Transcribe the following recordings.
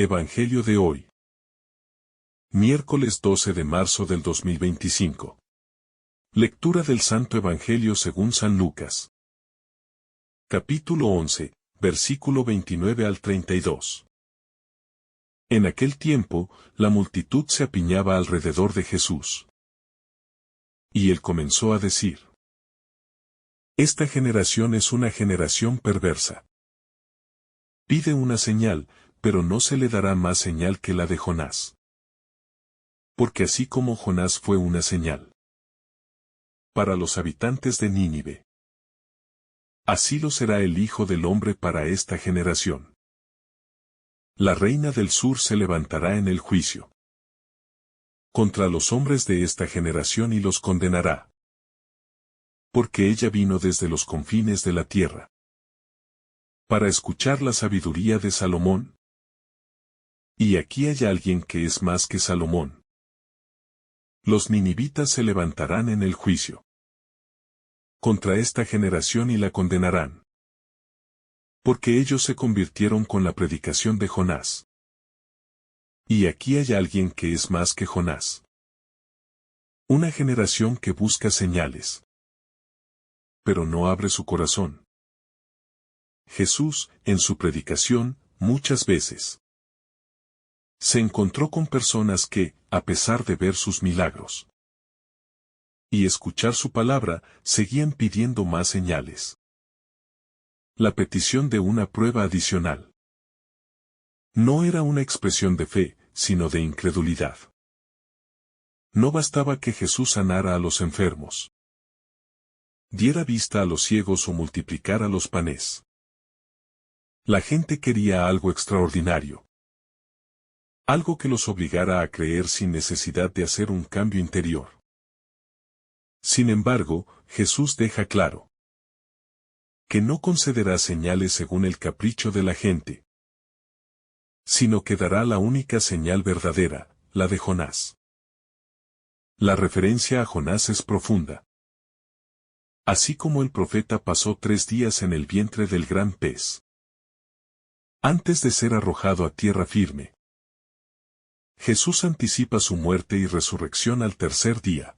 Evangelio de hoy. Miércoles 12 de marzo del 2025. Lectura del Santo Evangelio según San Lucas. Capítulo 11, versículo 29 al 32. En aquel tiempo, la multitud se apiñaba alrededor de Jesús. Y él comenzó a decir: Esta generación es una generación perversa. Pide una señal, pero no se le dará más señal que la de Jonás. Porque así como Jonás fue una señal para los habitantes de Nínive, así lo será el Hijo del Hombre para esta generación. La reina del sur se levantará en el juicio contra los hombres de esta generación y los condenará. Porque ella vino desde los confines de la tierra para escuchar la sabiduría de Salomón. Y aquí hay alguien que es más que Salomón. Los ninivitas se levantarán en el juicio contra esta generación y la condenarán. Porque ellos se convirtieron con la predicación de Jonás. Y aquí hay alguien que es más que Jonás. Una generación que busca señales, pero no abre su corazón. Jesús, en su predicación, muchas veces se encontró con personas que, a pesar de ver sus milagros y escuchar su palabra, seguían pidiendo más señales. La petición de una prueba adicional no era una expresión de fe, sino de incredulidad. No bastaba que Jesús sanara a los enfermos, diera vista a los ciegos o multiplicara los panes. La gente quería algo extraordinario. Algo que los obligara a creer sin necesidad de hacer un cambio interior. Sin embargo, Jesús deja claro que no concederá señales según el capricho de la gente, sino que dará la única señal verdadera, la de Jonás. La referencia a Jonás es profunda. Así como el profeta pasó 3 días en el vientre del gran pez, antes de ser arrojado a tierra firme, Jesús anticipa su muerte y resurrección al tercer día.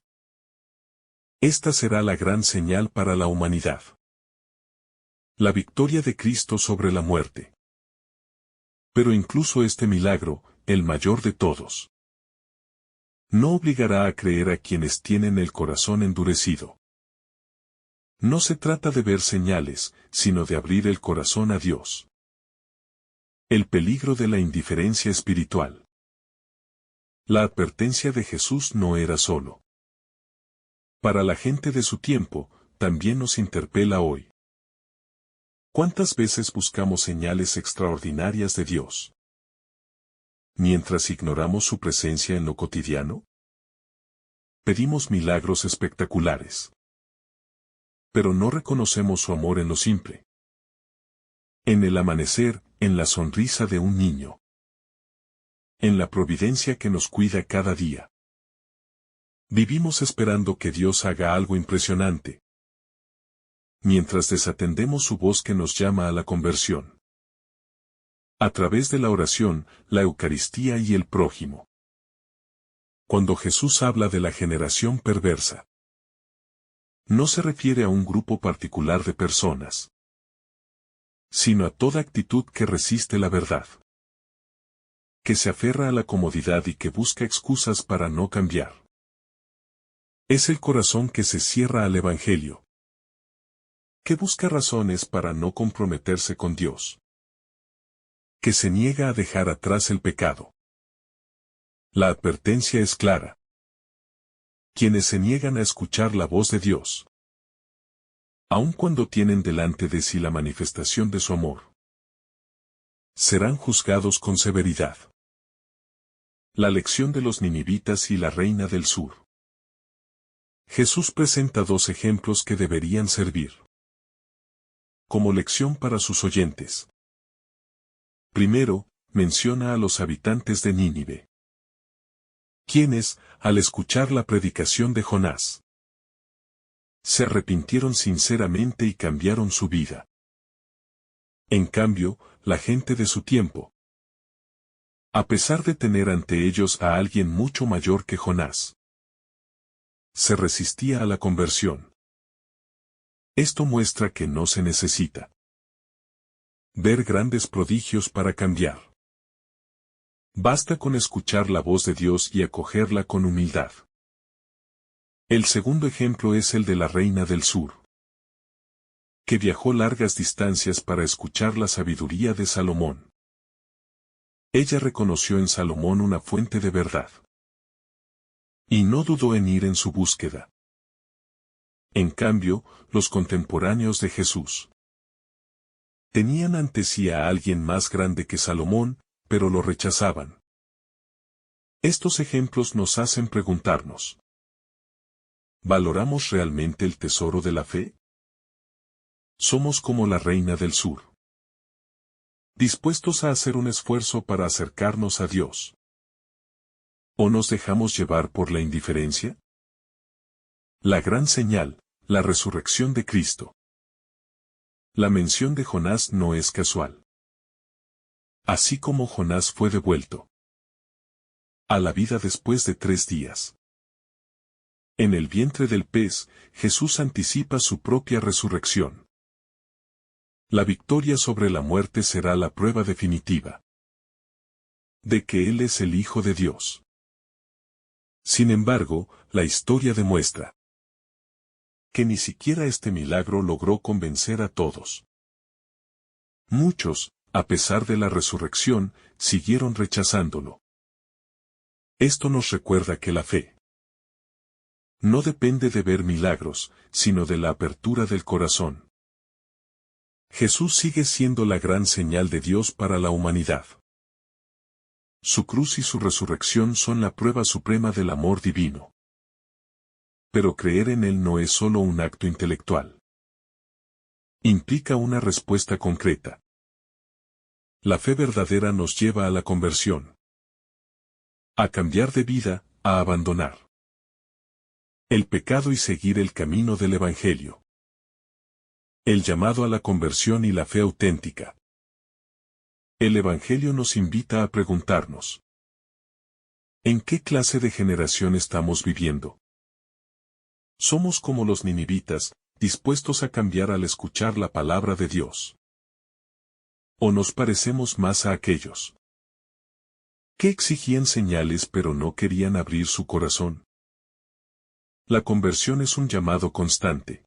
Esta será la gran señal para la humanidad. La victoria de Cristo sobre la muerte. Pero incluso este milagro, el mayor de todos, no obligará a creer a quienes tienen el corazón endurecido. No se trata de ver señales, sino de abrir el corazón a Dios. El peligro de la indiferencia espiritual. La advertencia de Jesús no era solo para la gente de su tiempo, también nos interpela hoy. ¿Cuántas veces buscamos señales extraordinarias de Dios, mientras ignoramos su presencia en lo cotidiano? Pedimos milagros espectaculares, pero no reconocemos su amor en lo simple. En el amanecer, en la sonrisa de un niño. En la providencia que nos cuida cada día. Vivimos esperando que Dios haga algo impresionante, mientras desatendemos su voz que nos llama a la conversión. A través de la oración, la Eucaristía y el prójimo. Cuando Jesús habla de la generación perversa, no se refiere a un grupo particular de personas, sino a toda actitud que resiste la verdad, que se aferra a la comodidad y que busca excusas para no cambiar. Es el corazón que se cierra al Evangelio, que busca razones para no comprometerse con Dios, que se niega a dejar atrás el pecado. La advertencia es clara. Quienes se niegan a escuchar la voz de Dios, aun cuando tienen delante de sí la manifestación de su amor, serán juzgados con severidad. La lección de los ninivitas y la reina del sur. Jesús presenta 2 ejemplos que deberían servir como lección para sus oyentes. Primero, menciona a los habitantes de Nínive, quienes, al escuchar la predicación de Jonás, se arrepintieron sinceramente y cambiaron su vida. En cambio, la gente de su tiempo A pesar de tener ante ellos a alguien mucho mayor que Jonás, se resistía a la conversión. Esto muestra que no se necesita ver grandes prodigios para cambiar. Basta con escuchar la voz de Dios y acogerla con humildad. El segundo ejemplo es el de la reina del sur, que viajó largas distancias para escuchar la sabiduría de Salomón. Ella reconoció en Salomón una fuente de verdad, y no dudó en ir en su búsqueda. En cambio, los contemporáneos de Jesús tenían ante sí a alguien más grande que Salomón, pero lo rechazaban. Estos ejemplos nos hacen preguntarnos: ¿valoramos realmente el tesoro de la fe? Somos como la reina del sur, dispuestos a hacer un esfuerzo para acercarnos a Dios. ¿O nos dejamos llevar por la indiferencia? La gran señal, la resurrección de Cristo. La mención de Jonás no es casual. Así como Jonás fue devuelto a la vida después de 3 días. En el vientre del pez, Jesús anticipa su propia resurrección. La victoria sobre la muerte será la prueba definitiva de que Él es el Hijo de Dios. Sin embargo, la historia demuestra que ni siquiera este milagro logró convencer a todos. Muchos, a pesar de la resurrección, siguieron rechazándolo. Esto nos recuerda que la fe no depende de ver milagros, sino de la apertura del corazón. Jesús sigue siendo la gran señal de Dios para la humanidad. Su cruz y su resurrección son la prueba suprema del amor divino. Pero creer en Él no es solo un acto intelectual. Implica una respuesta concreta. La fe verdadera nos lleva a la conversión, a cambiar de vida, a abandonar el pecado y seguir el camino del Evangelio. El llamado a la conversión y la fe auténtica. El Evangelio nos invita a preguntarnos: ¿en qué clase de generación estamos viviendo? Somos como los ninivitas, dispuestos a cambiar al escuchar la palabra de Dios. ¿O nos parecemos más a aquellos que exigían señales pero no querían abrir su corazón? La conversión es un llamado constante.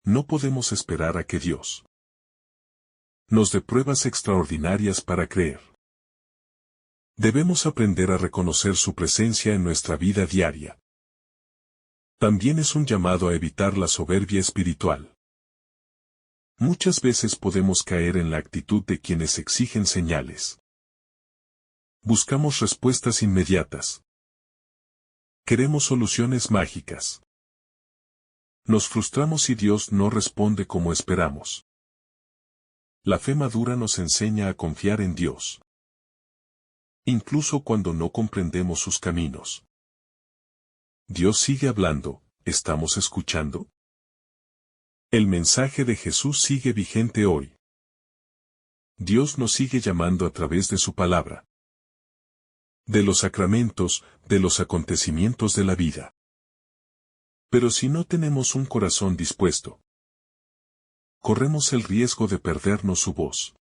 No podemos esperar a que Dios nos dé pruebas extraordinarias para creer. Debemos aprender a reconocer su presencia en nuestra vida diaria. También es un llamado a evitar la soberbia espiritual. Muchas veces podemos caer en la actitud de quienes exigen señales. Buscamos respuestas inmediatas. Queremos soluciones mágicas. Nos frustramos si Dios no responde como esperamos. La fe madura nos enseña a confiar en Dios, incluso cuando no comprendemos sus caminos. Dios sigue hablando, ¿estamos escuchando? El mensaje de Jesús sigue vigente hoy. Dios nos sigue llamando a través de su palabra, de los sacramentos, de los acontecimientos de la vida. Pero si no tenemos un corazón dispuesto, corremos el riesgo de perdernos su voz.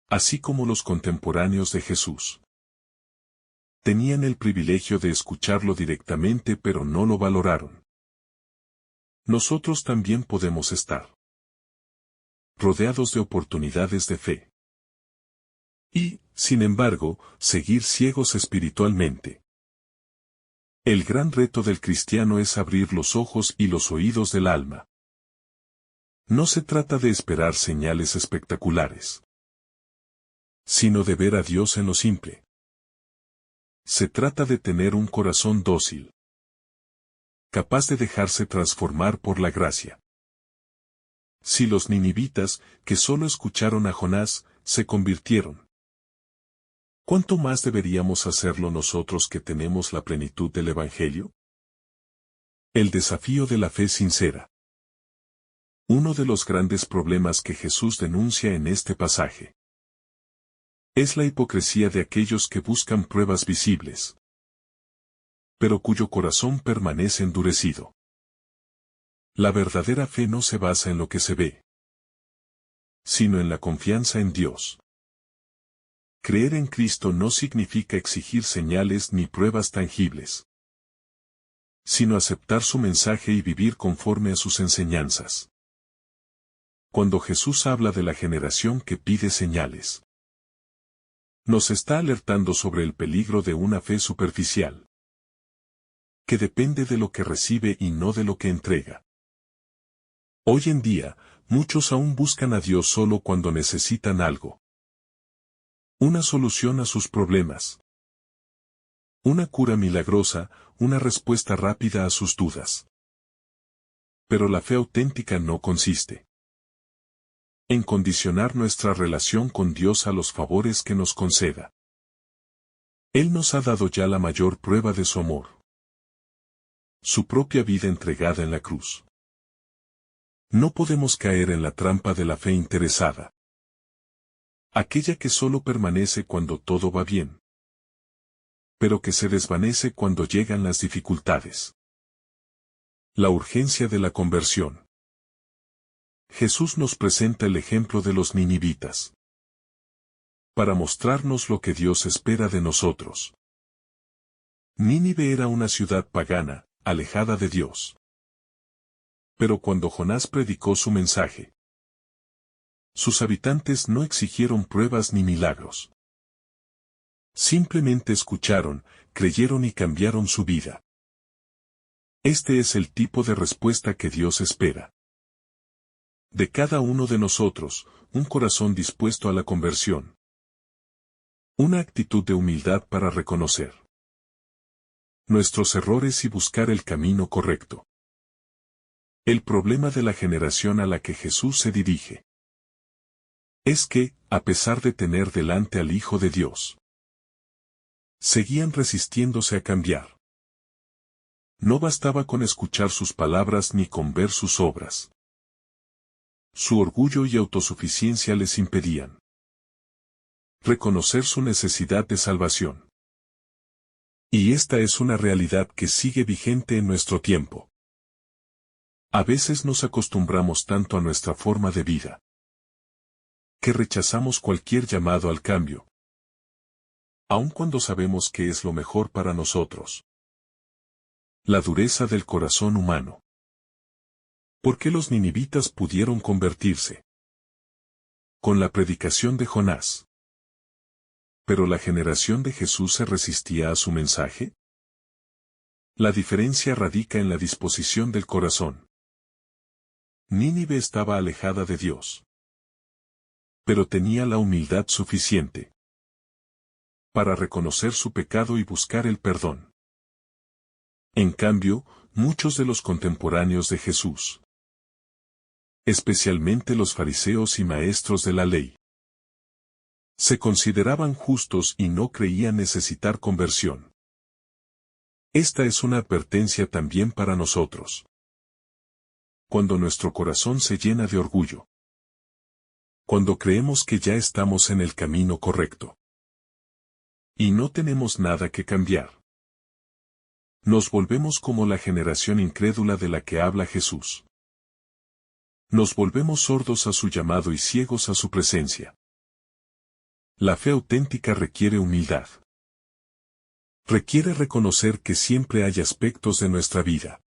Así como los contemporáneos de Jesús tenían el privilegio de escucharlo directamente pero no lo valoraron. Nosotros también podemos estar rodeados de oportunidades de fe. Y, sin embargo, seguir ciegos espiritualmente. El gran reto del cristiano es abrir los ojos y los oídos del alma. No se trata de esperar señales espectaculares, sino de ver a Dios en lo simple. Se trata de tener un corazón dócil, capaz de dejarse transformar por la gracia. Si los ninivitas, que solo escucharon a Jonás, se convirtieron, ¿cuánto más deberíamos hacerlo nosotros que tenemos la plenitud del Evangelio? El desafío de la fe sincera. Uno de los grandes problemas que Jesús denuncia en este pasaje Es la hipocresía de aquellos que buscan pruebas visibles, pero cuyo corazón permanece endurecido. La verdadera fe no se basa en lo que se ve, sino en la confianza en Dios. Creer en Cristo no significa exigir señales ni pruebas tangibles, sino aceptar su mensaje y vivir conforme a sus enseñanzas. Cuando Jesús habla de la generación que pide señales, nos está alertando sobre el peligro de una fe superficial, que depende de lo que recibe y no de lo que entrega. Hoy en día, muchos aún buscan a Dios solo cuando necesitan algo. Una solución a sus problemas. Una cura milagrosa, una respuesta rápida a sus dudas. Pero la fe auténtica no consiste en condicionar nuestra relación con Dios a los favores que nos conceda. Él nos ha dado ya la mayor prueba de su amor: su propia vida entregada en la cruz. No podemos caer en la trampa de la fe interesada, aquella que solo permanece cuando todo va bien, pero que se desvanece cuando llegan las dificultades. La urgencia de la conversión. Jesús nos presenta el ejemplo de los ninivitas, para mostrarnos lo que Dios espera de nosotros. Nínive era una ciudad pagana, alejada de Dios. Pero cuando Jonás predicó su mensaje, sus habitantes no exigieron pruebas ni milagros. Simplemente escucharon, creyeron y cambiaron su vida. Este es el tipo de respuesta que Dios espera de cada uno de nosotros: un corazón dispuesto a la conversión. Una actitud de humildad para reconocer nuestros errores y buscar el camino correcto. El problema de la generación a la que Jesús se dirige es que, a pesar de tener delante al Hijo de Dios, seguían resistiéndose a cambiar. No bastaba con escuchar sus palabras ni con ver sus obras. Su orgullo y autosuficiencia les impedían reconocer su necesidad de salvación. Y esta es una realidad que sigue vigente en nuestro tiempo. A veces nos acostumbramos tanto a nuestra forma de vida que rechazamos cualquier llamado al cambio, aun cuando sabemos que es lo mejor para nosotros. La dureza del corazón humano. ¿Por qué los ninivitas pudieron convertirse? Con la predicación de Jonás. ¿Pero la generación de Jesús se resistía a su mensaje? La diferencia radica en la disposición del corazón. Nínive estaba alejada de Dios, pero tenía la humildad suficiente para reconocer su pecado y buscar el perdón. En cambio, muchos de los contemporáneos de Jesús, especialmente los fariseos y maestros de la ley, se consideraban justos y no creían necesitar conversión. Esta es una advertencia también para nosotros. Cuando nuestro corazón se llena de orgullo, cuando creemos que ya estamos en el camino correcto y no tenemos nada que cambiar, nos volvemos como la generación incrédula de la que habla Jesús. Nos volvemos sordos a su llamado y ciegos a su presencia. La fe auténtica requiere humildad. Requiere reconocer que siempre hay aspectos de nuestra vida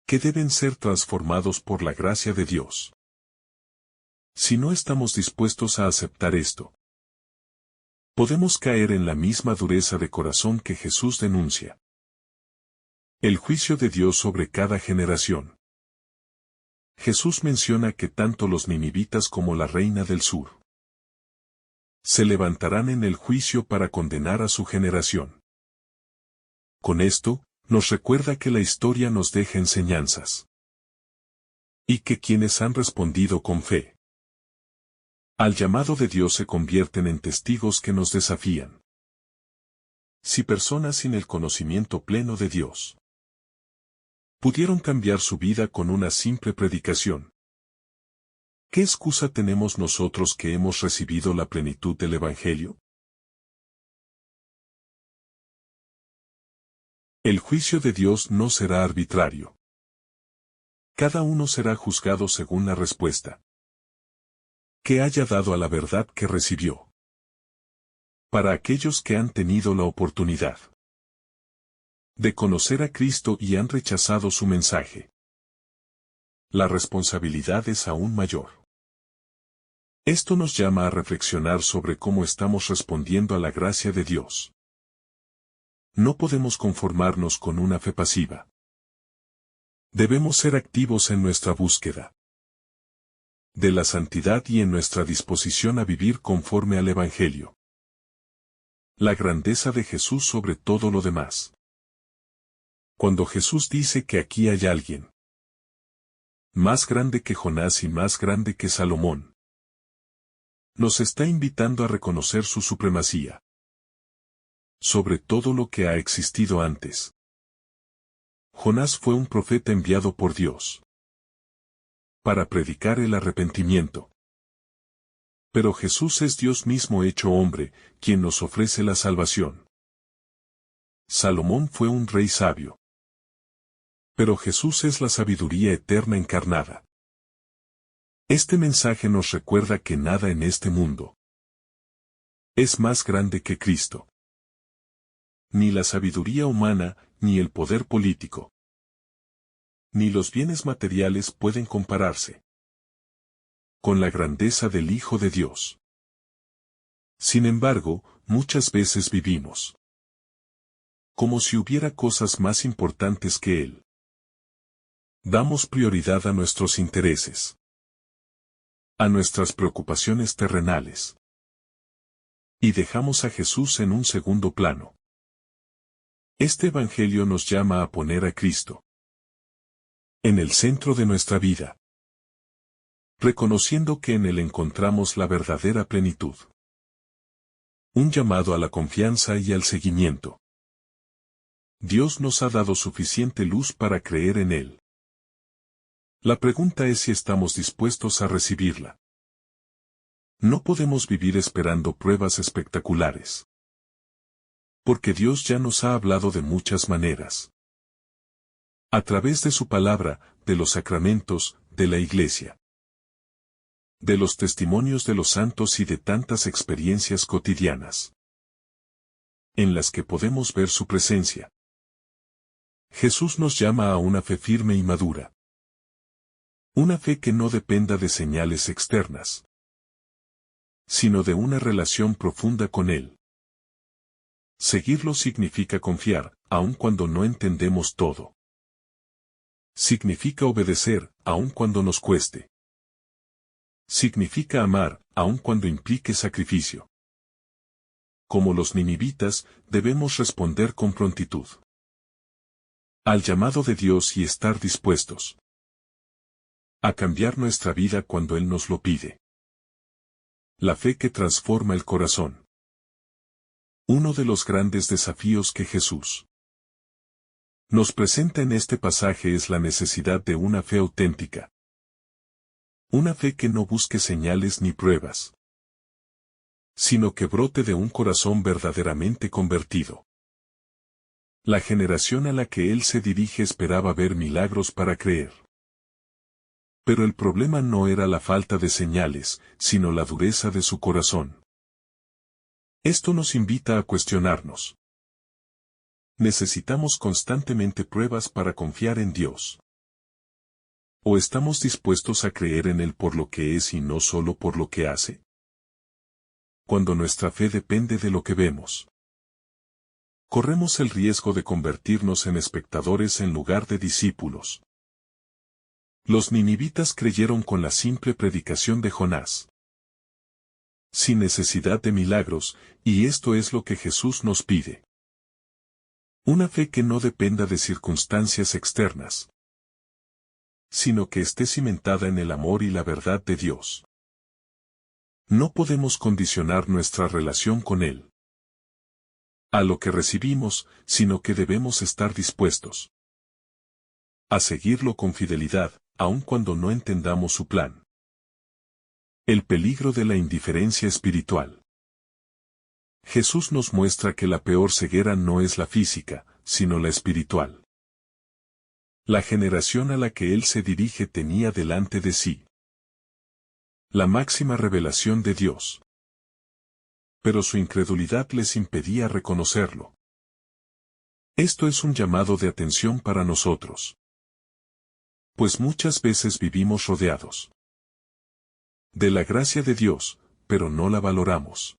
que deben ser transformados por la gracia de Dios. Si no estamos dispuestos a aceptar esto, podemos caer en la misma dureza de corazón que Jesús denuncia. El juicio de Dios sobre cada generación. Jesús menciona que tanto los ninivitas como la reina del sur se levantarán en el juicio para condenar a su generación. Con esto, nos recuerda que la historia nos deja enseñanzas, y que quienes han respondido con fe al llamado de Dios se convierten en testigos que nos desafían. Si personas sin el conocimiento pleno de Dios pudieron cambiar su vida con una simple predicación, ¿Qué excusa tenemos nosotros que hemos recibido la plenitud del Evangelio? El juicio de Dios no será arbitrario. Cada uno será juzgado según la respuesta que haya dado a la verdad que recibió. Para aquellos que han tenido la oportunidad de conocer a Cristo y han rechazado su mensaje, la responsabilidad es aún mayor. Esto nos llama a reflexionar sobre cómo estamos respondiendo a la gracia de Dios. No podemos conformarnos con una fe pasiva. Debemos ser activos en nuestra búsqueda de la santidad y en nuestra disposición a vivir conforme al Evangelio. La grandeza de Jesús sobre todo lo demás. Cuando Jesús dice que aquí hay alguien más grande que Jonás y más grande que Salomón, nos está invitando a reconocer su supremacía sobre todo lo que ha existido antes. Jonás fue un profeta enviado por Dios para predicar el arrepentimiento. Pero Jesús es Dios mismo hecho hombre, quien nos ofrece la salvación. Salomón fue un rey sabio. Pero Jesús es la sabiduría eterna encarnada. Este mensaje nos recuerda que nada en este mundo es más grande que Cristo. Ni la sabiduría humana, ni el poder político, ni los bienes materiales pueden compararse con la grandeza del Hijo de Dios. Sin embargo, muchas veces vivimos como si hubiera cosas más importantes que Él. Damos prioridad a nuestros intereses, a nuestras preocupaciones terrenales, y dejamos a Jesús en un segundo plano. Este Evangelio nos llama a poner a Cristo en el centro de nuestra vida, reconociendo que en Él encontramos la verdadera plenitud. Un llamado a la confianza y al seguimiento. Dios nos ha dado suficiente luz para creer en Él. La pregunta es si estamos dispuestos a recibirla. No podemos vivir esperando pruebas espectaculares, porque Dios ya nos ha hablado de muchas maneras. A través de su palabra, de los sacramentos, de la Iglesia, de los testimonios de los santos y de tantas experiencias cotidianas, en las que podemos ver su presencia. Jesús nos llama a una fe firme y madura. Una fe que no dependa de señales externas, sino de una relación profunda con Él. Seguirlo significa confiar, aun cuando no entendemos todo. Significa obedecer, aun cuando nos cueste. Significa amar, aun cuando implique sacrificio. Como los ninivitas, debemos responder con prontitud al llamado de Dios y estar dispuestos a cambiar nuestra vida cuando Él nos lo pide. La fe que transforma el corazón. Uno de los grandes desafíos que Jesús nos presenta en este pasaje es la necesidad de una fe auténtica. Una fe que no busque señales ni pruebas, sino que brote de un corazón verdaderamente convertido. La generación a la que Él se dirige esperaba ver milagros para creer. Pero el problema no era la falta de señales, sino la dureza de su corazón. Esto nos invita a cuestionarnos. ¿Necesitamos constantemente pruebas para confiar en Dios? ¿O estamos dispuestos a creer en Él por lo que es y no solo por lo que hace? Cuando nuestra fe depende de lo que vemos, corremos el riesgo de convertirnos en espectadores en lugar de discípulos. Los ninivitas creyeron con la simple predicación de Jonás, sin necesidad de milagros, y esto es lo que Jesús nos pide. Una fe que no dependa de circunstancias externas, sino que esté cimentada en el amor y la verdad de Dios. No podemos condicionar nuestra relación con Él a lo que recibimos, sino que debemos estar dispuestos a seguirlo con fidelidad, aun cuando no entendamos su plan. El peligro de la indiferencia espiritual. Jesús nos muestra que la peor ceguera no es la física, sino la espiritual. La generación a la que Él se dirige tenía delante de sí la máxima revelación de Dios. Pero su incredulidad les impedía reconocerlo. Esto es un llamado de atención para nosotros. Pues muchas veces vivimos rodeados de la gracia de Dios, pero no la valoramos.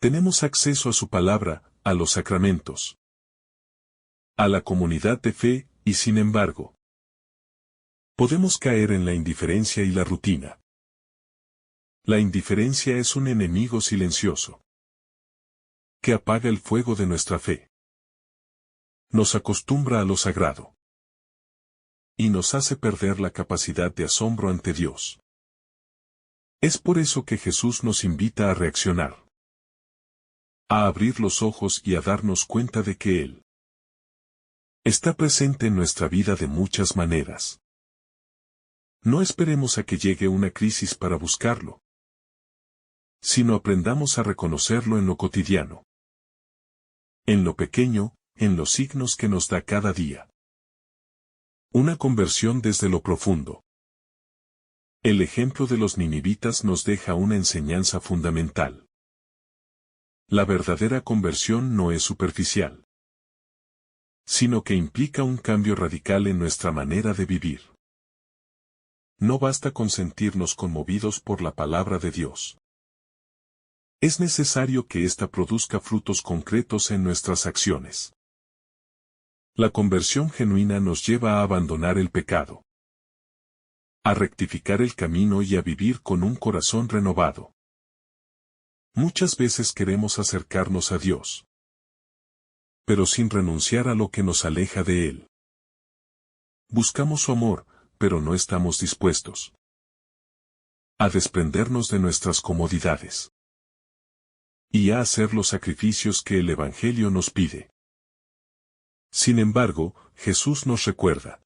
Tenemos acceso a su palabra, a los sacramentos, a la comunidad de fe, y sin embargo, podemos caer en la indiferencia y la rutina. La indiferencia es un enemigo silencioso que apaga el fuego de nuestra fe. Nos acostumbra a lo sagrado y nos hace perder la capacidad de asombro ante Dios. Es por eso que Jesús nos invita a reaccionar, a abrir los ojos y a darnos cuenta de que Él está presente en nuestra vida de muchas maneras. No esperemos a que llegue una crisis para buscarlo, sino aprendamos a reconocerlo en lo cotidiano, en lo pequeño, en los signos que nos da cada día. Una conversión desde lo profundo. El ejemplo de los ninivitas nos deja una enseñanza fundamental. La verdadera conversión no es superficial, sino que implica un cambio radical en nuestra manera de vivir. No basta con sentirnos conmovidos por la palabra de Dios. Es necesario que ésta produzca frutos concretos en nuestras acciones. La conversión genuina nos lleva a abandonar el pecado, a rectificar el camino y a vivir con un corazón renovado. Muchas veces queremos acercarnos a Dios, pero sin renunciar a lo que nos aleja de Él. Buscamos su amor, pero no estamos dispuestos a desprendernos de nuestras comodidades y a hacer los sacrificios que el Evangelio nos pide. Sin embargo, Jesús nos recuerda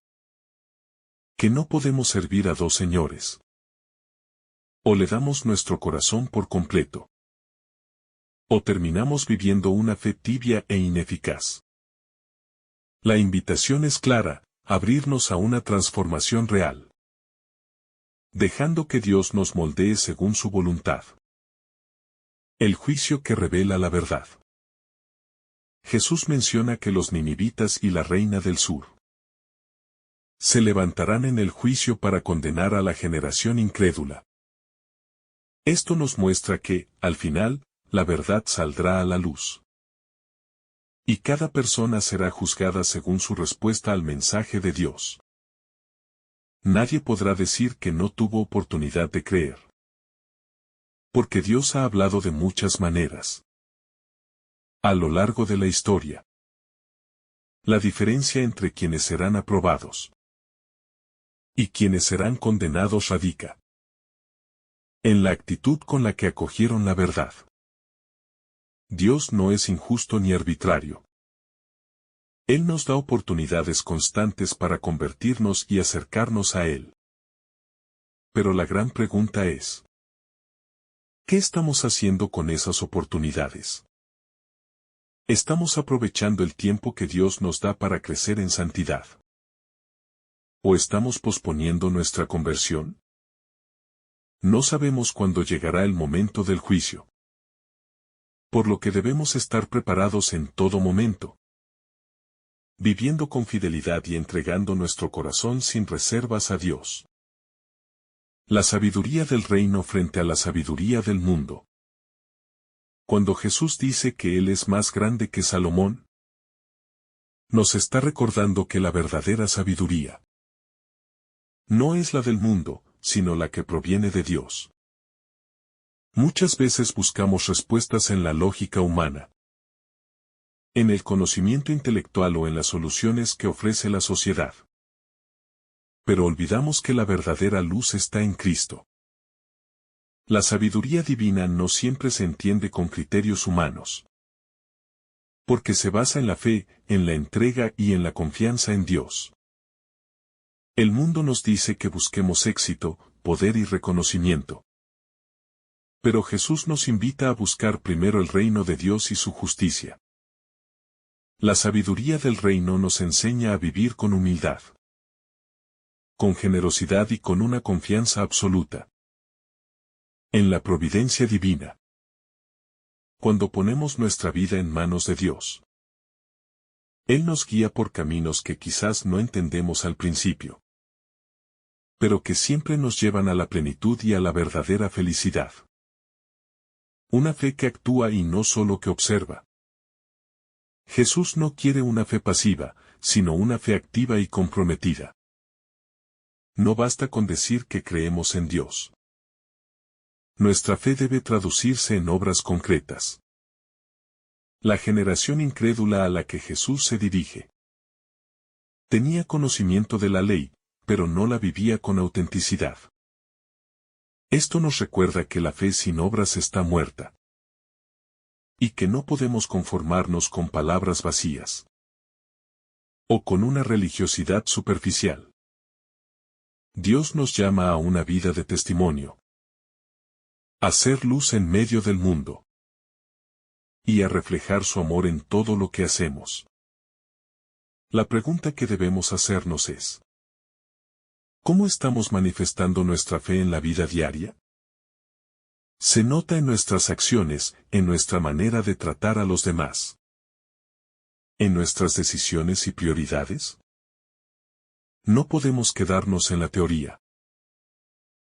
que no podemos servir a dos señores. O le damos nuestro corazón por completo, o terminamos viviendo una fe tibia e ineficaz. La invitación es clara: abrirnos a una transformación real, dejando que Dios nos moldee según su voluntad. El juicio que revela la verdad. Jesús menciona que los ninivitas y la reina del sur se levantarán en el juicio para condenar a la generación incrédula. Esto nos muestra que, al final, la verdad saldrá a la luz. Y cada persona será juzgada según su respuesta al mensaje de Dios. Nadie podrá decir que no tuvo oportunidad de creer, porque Dios ha hablado de muchas maneras a lo largo de la historia. La diferencia entre quienes serán aprobados y quienes serán condenados radica en la actitud con la que acogieron la verdad. Dios no es injusto ni arbitrario. Él nos da oportunidades constantes para convertirnos y acercarnos a Él. Pero la gran pregunta es: ¿qué estamos haciendo con esas oportunidades? ¿Estamos aprovechando el tiempo que Dios nos da para crecer en santidad? ¿O estamos posponiendo nuestra conversión? No sabemos cuándo llegará el momento del juicio, por lo que debemos estar preparados en todo momento, viviendo con fidelidad y entregando nuestro corazón sin reservas a Dios. La sabiduría del reino frente a la sabiduría del mundo. Cuando Jesús dice que Él es más grande que Salomón, nos está recordando que la verdadera sabiduría no es la del mundo, sino la que proviene de Dios. Muchas veces buscamos respuestas en la lógica humana, en el conocimiento intelectual o en las soluciones que ofrece la sociedad. Pero olvidamos que la verdadera luz está en Cristo. La sabiduría divina no siempre se entiende con criterios humanos, porque se basa en la fe, en la entrega y en la confianza en Dios. El mundo nos dice que busquemos éxito, poder y reconocimiento. Pero Jesús nos invita a buscar primero el reino de Dios y su justicia. La sabiduría del reino nos enseña a vivir con humildad, con generosidad y con una confianza absoluta en la providencia divina. Cuando ponemos nuestra vida en manos de Dios, Él nos guía por caminos que quizás no entendemos al principio, pero que siempre nos llevan a la plenitud y a la verdadera felicidad. Una fe que actúa y no solo que observa. Jesús no quiere una fe pasiva, sino una fe activa y comprometida. No basta con decir que creemos en Dios. Nuestra fe debe traducirse en obras concretas. La generación incrédula a la que Jesús se dirige tenía conocimiento de la ley, pero no la vivía con autenticidad. Esto nos recuerda que la fe sin obras está muerta, y que no podemos conformarnos con palabras vacías o con una religiosidad superficial. Dios nos llama a una vida de testimonio, a ser luz en medio del mundo y a reflejar su amor en todo lo que hacemos. La pregunta que debemos hacernos es: ¿cómo estamos manifestando nuestra fe en la vida diaria? Se nota en nuestras acciones, en nuestra manera de tratar a los demás, en nuestras decisiones y prioridades. No podemos quedarnos en la teoría.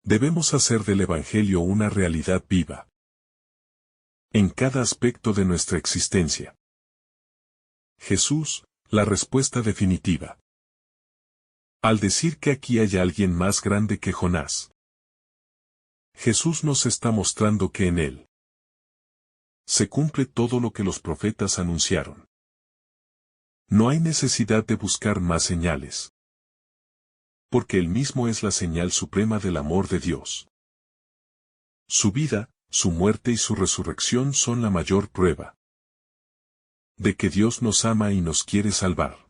Debemos hacer del Evangelio una realidad viva en cada aspecto de nuestra existencia. Jesús, la respuesta definitiva. Al decir que aquí hay alguien más grande que Jonás, Jesús nos está mostrando que en él se cumple todo lo que los profetas anunciaron. No hay necesidad de buscar más señales, porque él mismo es la señal suprema del amor de Dios. Su vida, su muerte y su resurrección son la mayor prueba de que Dios nos ama y nos quiere salvar.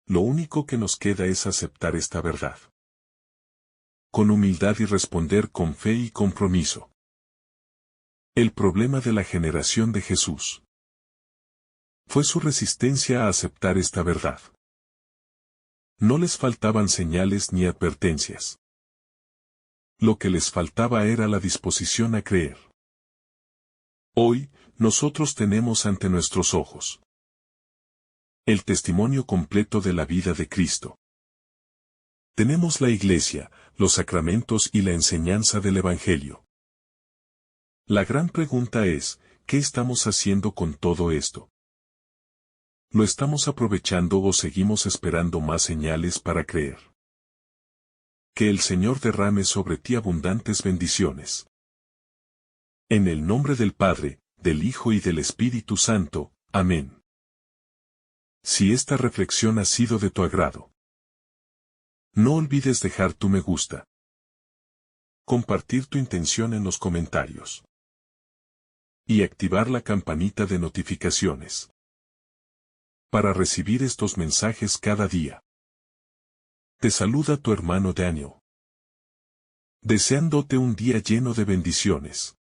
Lo único que nos queda es aceptar esta verdad con humildad y responder con fe y compromiso. El problema de la generación de Jesús fue su resistencia a aceptar esta verdad. No les faltaban señales ni advertencias. Lo que les faltaba era la disposición a creer. Hoy, nosotros tenemos ante nuestros ojos el testimonio completo de la vida de Cristo. Tenemos la Iglesia, los sacramentos y la enseñanza del Evangelio. La gran pregunta es, ¿qué estamos haciendo con todo esto? ¿Lo estamos aprovechando o seguimos esperando más señales para creer? Que el Señor derrame sobre ti abundantes bendiciones. En el nombre del Padre, del Hijo y del Espíritu Santo. Amén. Si esta reflexión ha sido de tu agrado, no olvides dejar tu me gusta, compartir tu intención en los comentarios y activar la campanita de notificaciones para recibir estos mensajes cada día. Te saluda tu hermano Daniel, deseándote un día lleno de bendiciones.